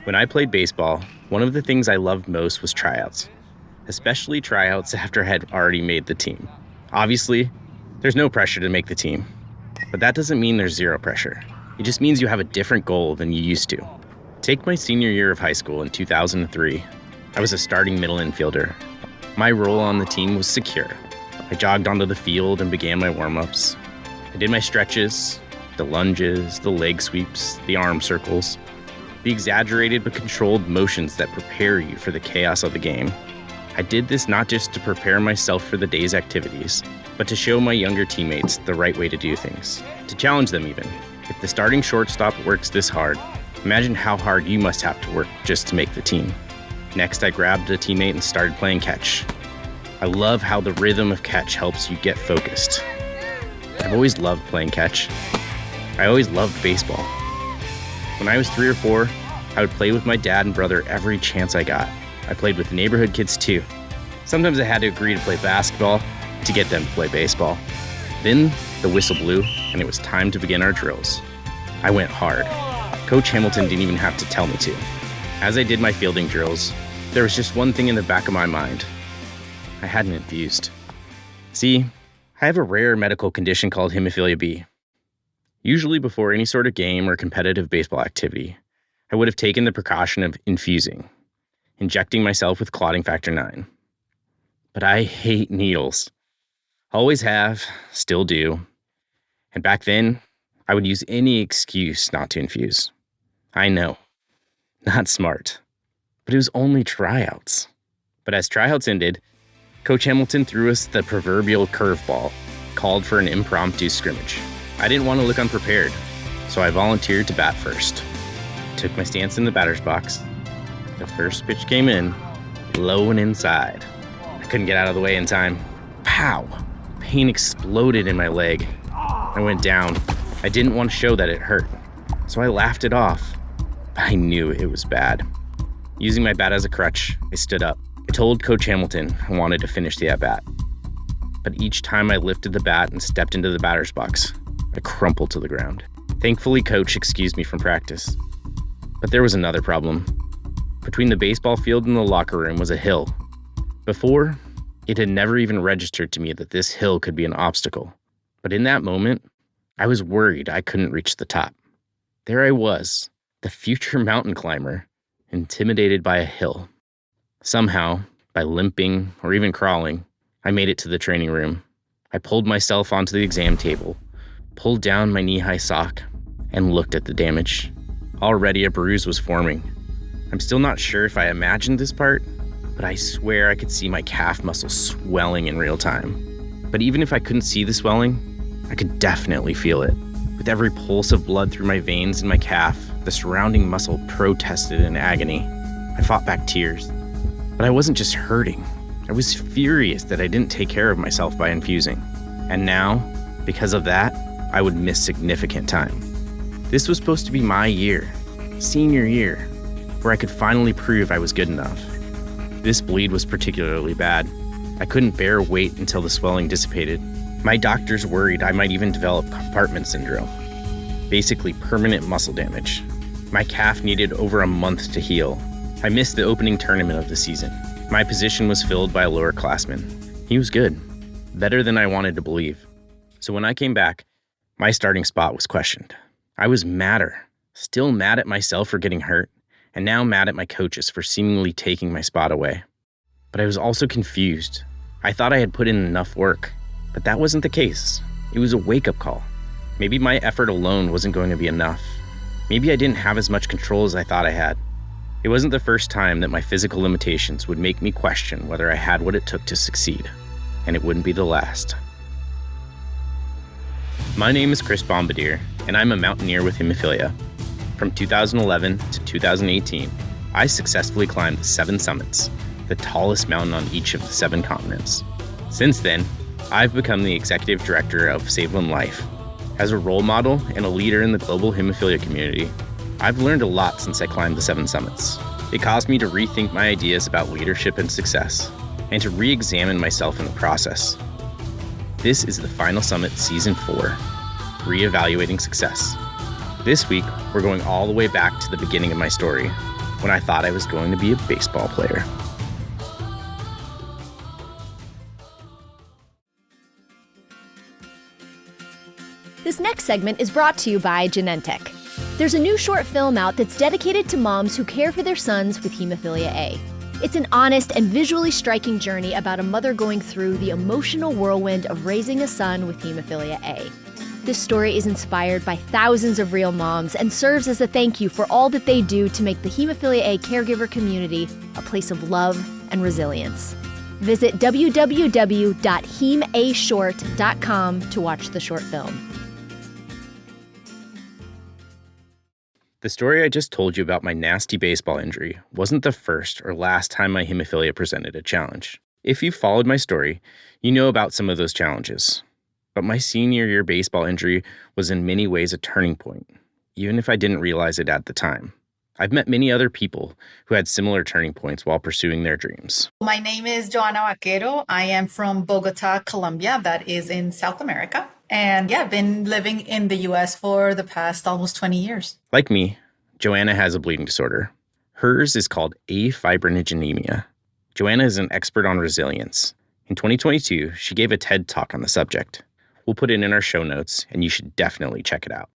When I played baseball, one of the things I loved most was tryouts, especially tryouts after I had already made the team. Obviously, there's no pressure to make the team, but that doesn't mean there's zero pressure. It just means you have a different goal than you used to. Take my senior year of high school in 2003. I was a starting middle infielder. My role on the team was secure. I jogged onto the field and began my warm-ups. I did my stretches, the lunges, the leg sweeps, the arm circles, the exaggerated but controlled motions that prepare you for the chaos of the game. I did this not just to prepare myself for the day's activities, but to show my younger teammates the right way to do things, to challenge them even. If the starting shortstop works this hard, imagine how hard you must have to work just to make the team. Next, I grabbed a teammate and started playing catch. I love how the rhythm of catch helps you get focused. I've always loved playing catch. I always loved baseball. When I was 3 or 4, I would play with my dad and brother every chance I got. I played with neighborhood kids too. Sometimes I had to agree to play basketball to get them to play baseball. Then the whistle blew and it was time to begin our drills. I went hard. Coach Hamilton didn't even have to tell me to. As I did my fielding drills, there was just one thing in the back of my mind. I hadn't infused. See, I have a rare medical condition called hemophilia B. Usually before any sort of game or competitive baseball activity, I would have taken the precaution of infusing, injecting myself with clotting factor 9. But I hate needles. Always have, still do. And back then, I would use any excuse not to infuse. I know, not smart, but it was only tryouts. But as tryouts ended, Coach Hamilton threw us the proverbial curveball, called for an impromptu scrimmage. I didn't want to look unprepared, so I volunteered to bat first. Took my stance in the batter's box. The first pitch came in, low and inside. I couldn't get out of the way in time. Pow! Pain exploded in my leg. I went down. I didn't want to show that it hurt, so I laughed it off. But I knew it was bad. Using my bat as a crutch, I stood up. I told Coach Hamilton I wanted to finish the at-bat. But each time I lifted the bat and stepped into the batter's box, I crumpled to the ground. Thankfully, Coach excused me from practice. But there was another problem. Between the baseball field and the locker room was a hill. Before, it had never even registered to me that this hill could be an obstacle. But in that moment, I was worried I couldn't reach the top. There I was, the future mountain climber, intimidated by a hill. Somehow, by limping or even crawling, I made it to the training room. I pulled myself onto the exam table, pulled down my knee-high sock, and looked at the damage. Already a bruise was forming. I'm still not sure if I imagined this part, but I swear I could see my calf muscle swelling in real time. But even if I couldn't see the swelling, I could definitely feel it. With every pulse of blood through my veins and my calf, the surrounding muscle protested in agony. I fought back tears. But I wasn't just hurting. I was furious that I didn't take care of myself by infusing. And now, because of that, I would miss significant time. This was supposed to be my year, senior year, where I could finally prove I was good enough. This bleed was particularly bad. I couldn't bear wait until the swelling dissipated. My doctors worried I might even develop compartment syndrome, basically permanent muscle damage. My calf needed over a month to heal. I missed the opening tournament of the season. My position was filled by a lower classman. He was good, better than I wanted to believe. So when I came back, my starting spot was questioned. I was madder, still mad at myself for getting hurt, and now mad at my coaches for seemingly taking my spot away. But I was also confused. I thought I had put in enough work, but that wasn't the case. It was a wake-up call. Maybe my effort alone wasn't going to be enough. Maybe I didn't have as much control as I thought I had. It wasn't the first time that my physical limitations would make me question whether I had what it took to succeed, and it wouldn't be the last. My name is Chris Bombardier, and I'm a mountaineer with hemophilia. From 2011 to 2018, I successfully climbed the 7 summits, the tallest mountain on each of the 7 continents. Since then, I've become the executive director of Save One Life. As a role model and a leader in the global hemophilia community, I've learned a lot since I climbed the 7 summits. It caused me to rethink my ideas about leadership and success, and to re-examine myself in the process. This is the final summit season 4, Re-Evaluating Success. This week, we're going all the way back to the beginning of my story. when I thought I was going to be a baseball player. This next segment is brought to you by Genentech. There's a new short film out that's dedicated to moms who care for their sons with hemophilia A. It's an honest and visually striking journey about a mother going through the emotional whirlwind of raising a son with hemophilia A. This story is inspired by thousands of real moms and serves as a thank you for all that they do to make the hemophilia A caregiver community a place of love and resilience. Visit www.hemashort.com to watch the short film. The story I just told you about my nasty baseball injury wasn't the first or last time my hemophilia presented a challenge. If you've followed my story, you know about some of those challenges. But my senior year baseball injury was in many ways a turning point, even if I didn't realize it at the time. I've met many other people who had similar turning points while pursuing their dreams. My name is Joanna Vaquero. I am from Bogota, Colombia. That is in South America. And yeah, I've been living in the U.S. for the past almost 20 years. Like me, Joanna has a bleeding disorder. Hers is called afibrinogenemia. Joanna is an expert on resilience. In 2022, she gave a TED Talk on the subject. We'll put it in our show notes, and you should definitely check it out.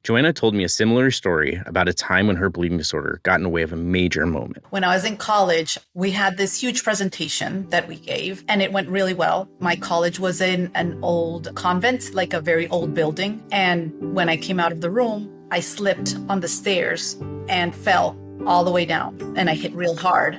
Joanna told me a similar story about a time when her bleeding disorder got in the way of a major moment. When I was in college, we had this huge presentation that we gave, and it went really well. My college was in an old convent, like a very old building. And when I came out of the room, I slipped on the stairs and fell all the way down, and I hit real hard.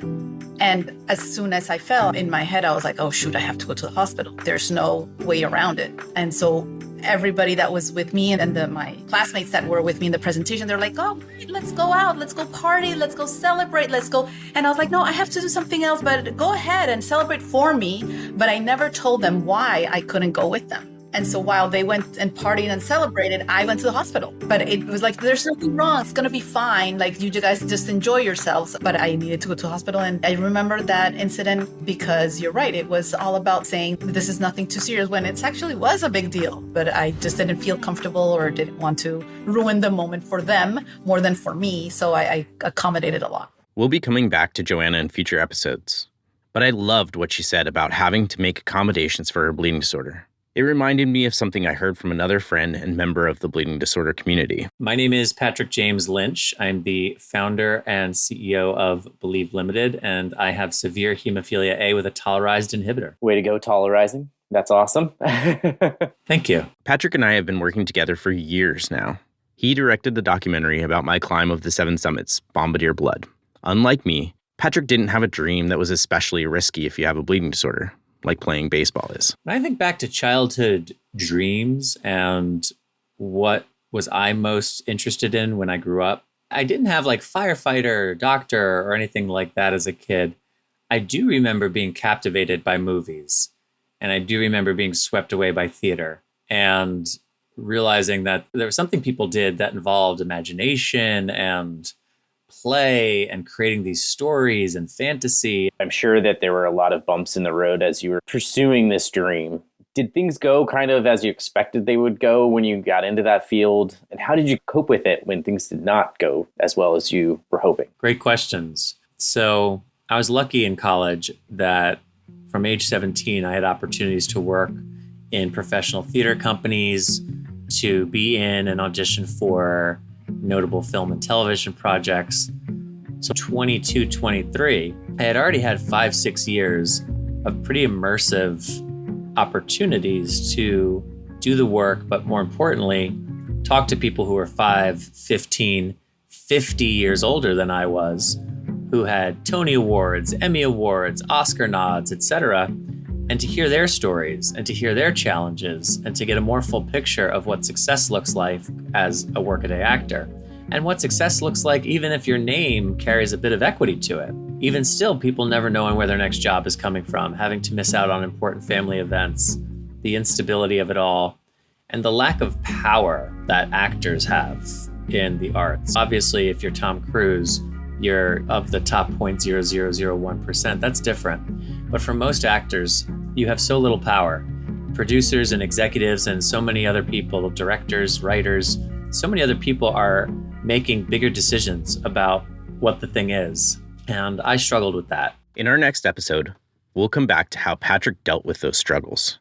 And as soon as I fell, in my head, I was like, oh, shoot, I have to go to the hospital. There's no way around it. And so everybody that was with me and my classmates that were with me in the presentation, they're like, oh, great, let's go out, let's go party, let's go celebrate, let's go. And I was like, no, I have to do something else, but go ahead and celebrate for me. But I never told them why I couldn't go with them. And so while they went and partied and celebrated, I went to the hospital. But it was like, there's nothing wrong. It's going to be fine. Like, you guys just enjoy yourselves. But I needed to go to the hospital. And I remember that incident because you're right. It was all about saying this is nothing too serious when it actually was a big deal. But I just didn't feel comfortable or didn't want to ruin the moment for them more than for me. So I accommodated a lot. We'll be coming back to Joanna in future episodes. But I loved what she said about having to make accommodations for her bleeding disorder. It reminded me of something I heard from another friend and member of the bleeding disorder community. My name is Patrick James Lynch. I'm the founder and CEO of Believe Limited, and I have severe hemophilia A with a tolerized inhibitor. Way to go, tolerizing. That's awesome. Thank you. Patrick and I have been working together for years now. He directed the documentary about my climb of the 7 summits, Bombardier Blood. Unlike me, Patrick didn't have a dream that was especially risky if you have a bleeding disorder, like playing baseball is. When I think back to childhood dreams and what was I most interested in when I grew up, I didn't have like firefighter, doctor, or anything like that as a kid. I do remember being captivated by movies, and I do remember being swept away by theater and realizing that there was something people did that involved imagination and play and creating these stories and fantasy. I'm sure that there were a lot of bumps in the road as you were pursuing this dream. Did things go kind of as you expected they would go when you got into that field? And how did you cope with it when things did not go as well as you were hoping? Great questions. So I was lucky in college that from age 17, I had opportunities to work in professional theater companies, to be in and audition for notable film and television projects. So 22, 23, I had already had 5-6 years of pretty immersive opportunities to do the work, but more importantly, talk to people who were 5, 15, 50 years older than I was, who had Tony Awards, Emmy Awards, Oscar nods, etc., and to hear their stories and to hear their challenges and to get a more full picture of what success looks like as a workaday actor and what success looks like even if your name carries a bit of equity to it. Even still, people never knowing where their next job is coming from, having to miss out on important family events, the instability of it all, and the lack of power that actors have in the arts. Obviously, if you're Tom Cruise, you're of the top 0.0001%. That's different. But for most actors, you have so little power. Producers and executives and so many other people, directors, writers, so many other people are making bigger decisions about what the thing is. And I struggled with that. In our next episode, we'll come back to how Patrick dealt with those struggles.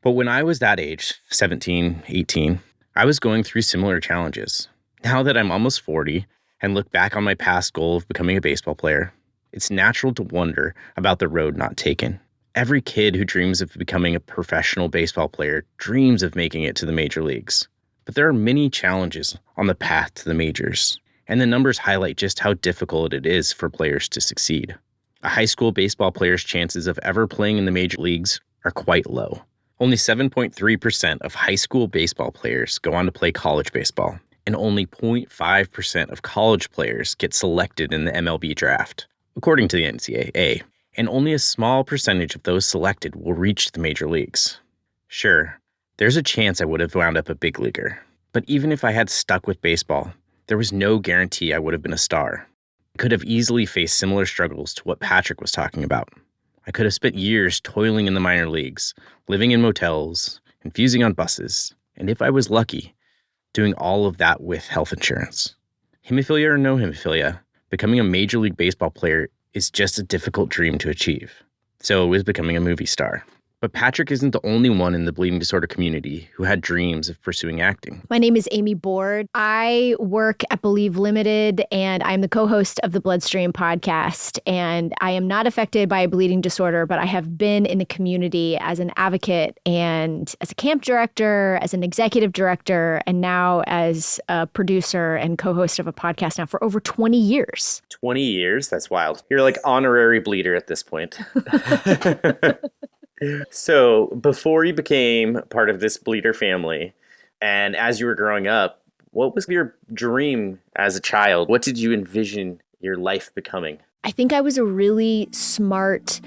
But when I was that age, 17, 18, I was going through similar challenges. Now that I'm almost 40 and look back on my past goal of becoming a baseball player, it's natural to wonder about the road not taken. Every kid who dreams of becoming a professional baseball player dreams of making it to the major leagues. But there are many challenges on the path to the majors, and the numbers highlight just how difficult it is for players to succeed. A high school baseball player's chances of ever playing in the major leagues are quite low. Only 7.3% of high school baseball players go on to play college baseball, and only 0.5% of college players get selected in the MLB draft, according to the NCAA. And only a small percentage of those selected will reach the major leagues. Sure, there's a chance I would have wound up a big leaguer, but even if I had stuck with baseball, there was no guarantee I would have been a star. I could have easily faced similar struggles to what Patrick was talking about. I could have spent years toiling in the minor leagues, living in motels, infusing on buses, and if I was lucky, doing all of that with health insurance. Hemophilia or no hemophilia, becoming a Major League Baseball player is just a difficult dream to achieve. So is becoming a movie star. But Patrick isn't the only one in the bleeding disorder community who had dreams of pursuing acting. My name is Amy Board. I work at Believe Limited, and I'm the co-host of the Bloodstream podcast. And I am not affected by a bleeding disorder, but I have been in the community as an advocate and as a camp director, as an executive director, and now as a producer and co-host of a podcast now for over 20 years. 20 years? That's wild. You're like honorary bleeder at this point. So before you became part of this bleeder family, and as you were growing up, what was your dream as a child? What did you envision your life becoming? I think I was a really smart,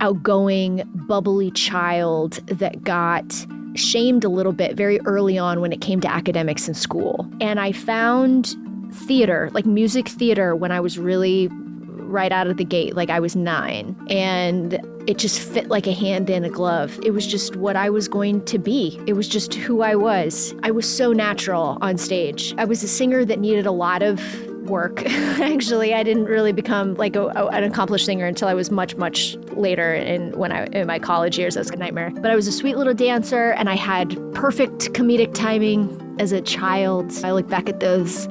outgoing, bubbly child that got shamed a little bit very early on when it came to academics in school. And I found theater, like music theater, when I was really right out of the gate, like I was 9. And it just fit like a hand in a glove. It was just what I was going to be. It was just who I was. I was so natural on stage. I was a singer that needed a lot of work. Actually, I didn't really become like an accomplished singer until I was much, much later in my college years. That was a nightmare. But I was a sweet little dancer, and I had perfect comedic timing as a child. I look back at those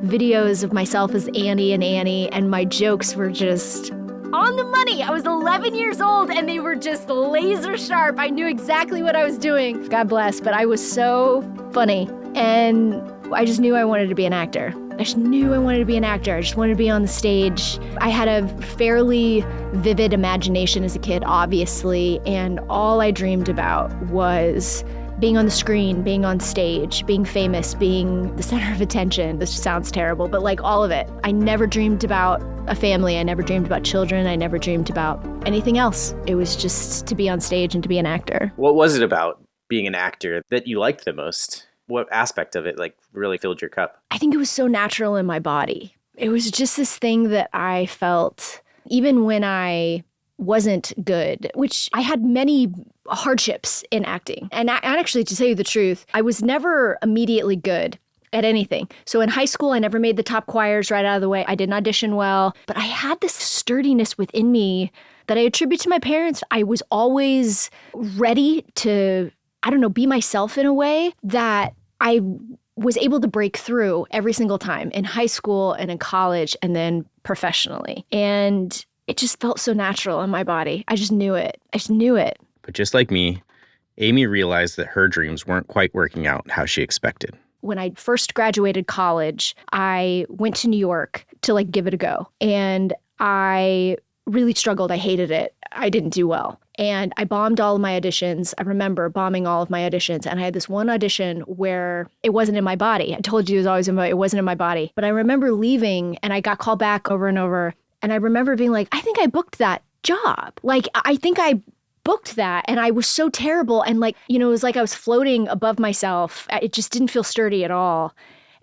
videos of myself as Annie, and my jokes were just on the money. I was 11 years old, and they were just laser sharp. I knew exactly what I was doing. God bless, but I was so funny, and I just knew I wanted to be an actor. I just knew I wanted to be an actor. I just wanted to be on the stage. I had a fairly vivid imagination as a kid, obviously, and all I dreamed about was being on the screen, being on stage, being famous, being the center of attention. This sounds terrible, but like all of it. I never dreamed about a family. I never dreamed about children. I never dreamed about anything else. It was just to be on stage and to be an actor. What was it about being an actor that you liked the most? What aspect of it like really filled your cup? I think it was so natural in my body. It was just this thing that I felt even when I wasn't good, which I had many hardships in acting. And actually, to tell you the truth, I was never immediately good at anything. So in high school, I never made the top choirs right out of the way. I didn't audition well, but I had this sturdiness within me that I attribute to my parents. I was always ready to, be myself in a way that I was able to break through every single time in high school and in college and then professionally. And it just felt so natural in my body. I just knew it. But just like me, Amy realized that her dreams weren't quite working out how she expected. When I first graduated college, I went to New York to give it a go. And I really struggled. I hated it. I didn't do well. And I bombed all of my auditions. I remember bombing all of my auditions. And I had this one audition where it wasn't in my body. I told you it wasn't in my body. But I remember leaving, and I got called back over and over. And I remember being like, I think I booked that job. I think I booked that. And I was so terrible. And it was like I was floating above myself. It just didn't feel sturdy at all.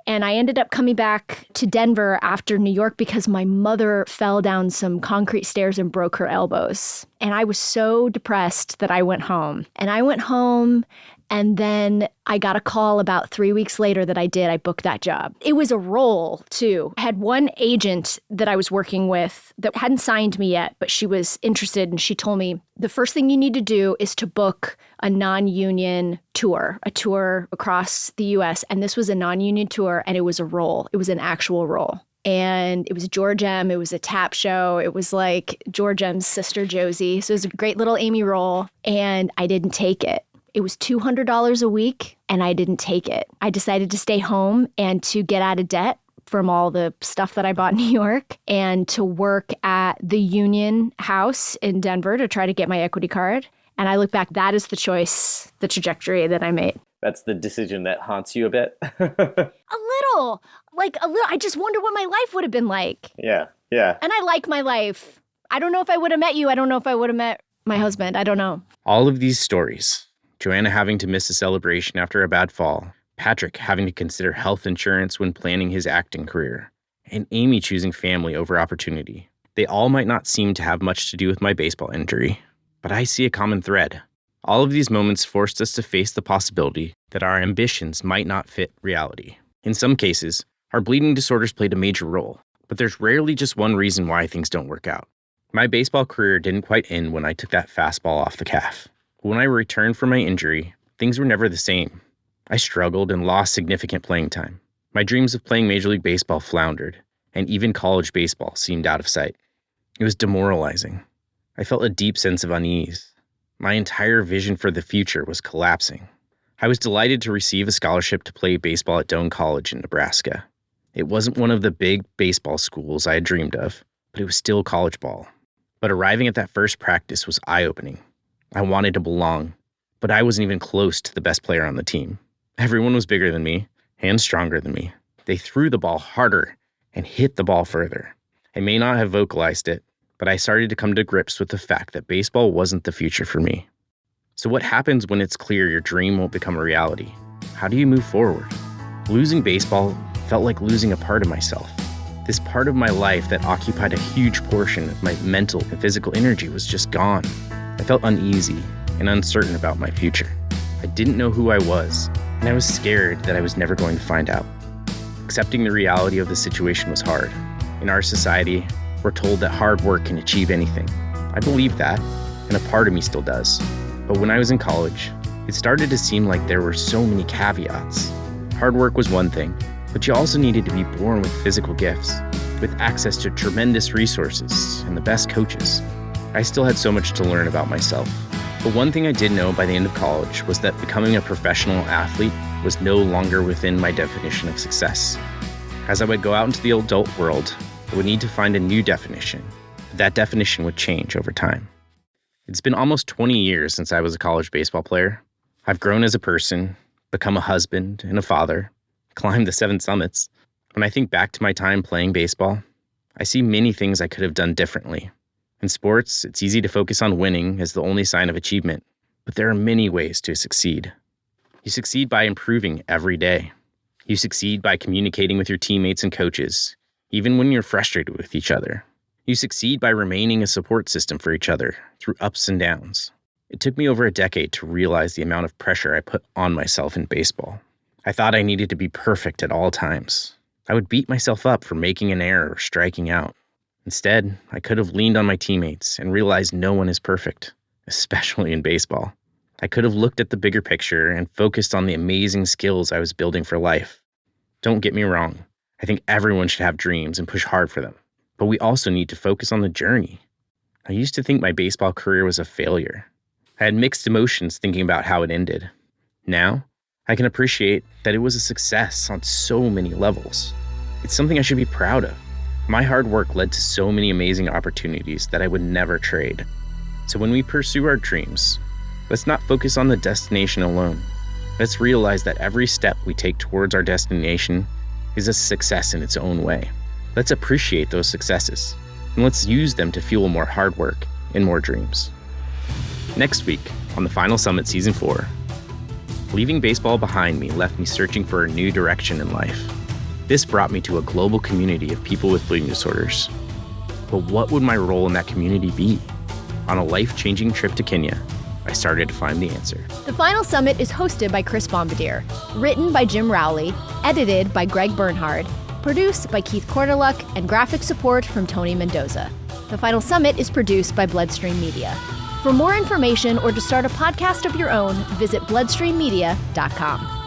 And I ended up coming back to Denver after New York because my mother fell down some concrete stairs and broke her elbows. And I was so depressed that I went home. And I went home And then I got a call about 3 weeks later that I booked that job. It was a role too. I had one agent that I was working with that hadn't signed me yet, but she was interested and she told me, the first thing you need to do is to book a non-union tour, a tour across the US. And this was a non-union tour and it was a role. It was an actual role. And it was George M. It was a tap show. It was like George M.'s sister Josie. So it was a great little Amy role. And I didn't take it. It was $200 a week and I didn't take it. I decided to stay home and to get out of debt from all the stuff that I bought in New York and to work at the Union House in Denver to try to get my equity card. And I look back, that is the choice, the trajectory that I made. That's the decision that haunts you a bit. A little. I just wonder what my life would have been like. Yeah. And I like my life. I don't know if I would have met you. I don't know if I would have met my husband. I don't know. All of these stories, Joanna having to miss a celebration after a bad fall, Patrick having to consider health insurance when planning his acting career, and Amy choosing family over opportunity. They all might not seem to have much to do with my baseball injury, but I see a common thread. All of these moments forced us to face the possibility that our ambitions might not fit reality. In some cases, our bleeding disorders played a major role, but there's rarely just one reason why things don't work out. My baseball career didn't quite end when I took that fastball off the calf. When I returned from my injury, things were never the same. I struggled and lost significant playing time. My dreams of playing Major League Baseball floundered, and even college baseball seemed out of sight. It was demoralizing. I felt a deep sense of unease. My entire vision for the future was collapsing. I was delighted to receive a scholarship to play baseball at Doane College in Nebraska. It wasn't one of the big baseball schools I had dreamed of, but it was still college ball. But arriving at that first practice was eye-opening. I wanted to belong, but I wasn't even close to the best player on the team. Everyone was bigger than me and stronger than me. They threw the ball harder and hit the ball further. I may not have vocalized it, but I started to come to grips with the fact that baseball wasn't the future for me. So what happens when it's clear your dream won't become a reality? How do you move forward? Losing baseball felt like losing a part of myself. This part of my life that occupied a huge portion of my mental and physical energy was just gone. I felt uneasy and uncertain about my future. I didn't know who I was, and I was scared that I was never going to find out. Accepting the reality of the situation was hard. In our society, we're told that hard work can achieve anything. I believe that, and a part of me still does. But when I was in college, it started to seem like there were so many caveats. Hard work was one thing, but you also needed to be born with physical gifts, with access to tremendous resources and the best coaches. I still had so much to learn about myself. But one thing I did know by the end of college was that becoming a professional athlete was no longer within my definition of success. As I would go out into the adult world, I would need to find a new definition. That definition would change over time. It's been almost 20 years since I was a college baseball player. I've grown as a person, become a husband and a father, climbed the 7 summits. When I think back to my time playing baseball, I see many things I could have done differently. In sports, it's easy to focus on winning as the only sign of achievement, but there are many ways to succeed. You succeed by improving every day. You succeed by communicating with your teammates and coaches, even when you're frustrated with each other. You succeed by remaining a support system for each other through ups and downs. It took me over a decade to realize the amount of pressure I put on myself in baseball. I thought I needed to be perfect at all times. I would beat myself up for making an error or striking out. Instead, I could have leaned on my teammates and realized no one is perfect, especially in baseball. I could have looked at the bigger picture and focused on the amazing skills I was building for life. Don't get me wrong. I think everyone should have dreams and push hard for them. But we also need to focus on the journey. I used to think my baseball career was a failure. I had mixed emotions thinking about how it ended. Now, I can appreciate that it was a success on so many levels. It's something I should be proud of. My hard work led to so many amazing opportunities that I would never trade. So when we pursue our dreams, let's not focus on the destination alone. Let's realize that every step we take towards our destination is a success in its own way. Let's appreciate those successes, and let's use them to fuel more hard work and more dreams. Next week, on the final Summit Season 4, leaving baseball behind me left me searching for a new direction in life. This brought me to a global community of people with bleeding disorders. But what would my role in that community be? On a life-changing trip to Kenya, I started to find the answer. The Final Summit is hosted by Chris Bombardier, written by Jim Rowley, edited by Greg Bernhard, produced by Keith Corneluk, and graphic support from Tony Mendoza. The Final Summit is produced by Bloodstream Media. For more information or to start a podcast of your own, visit bloodstreammedia.com.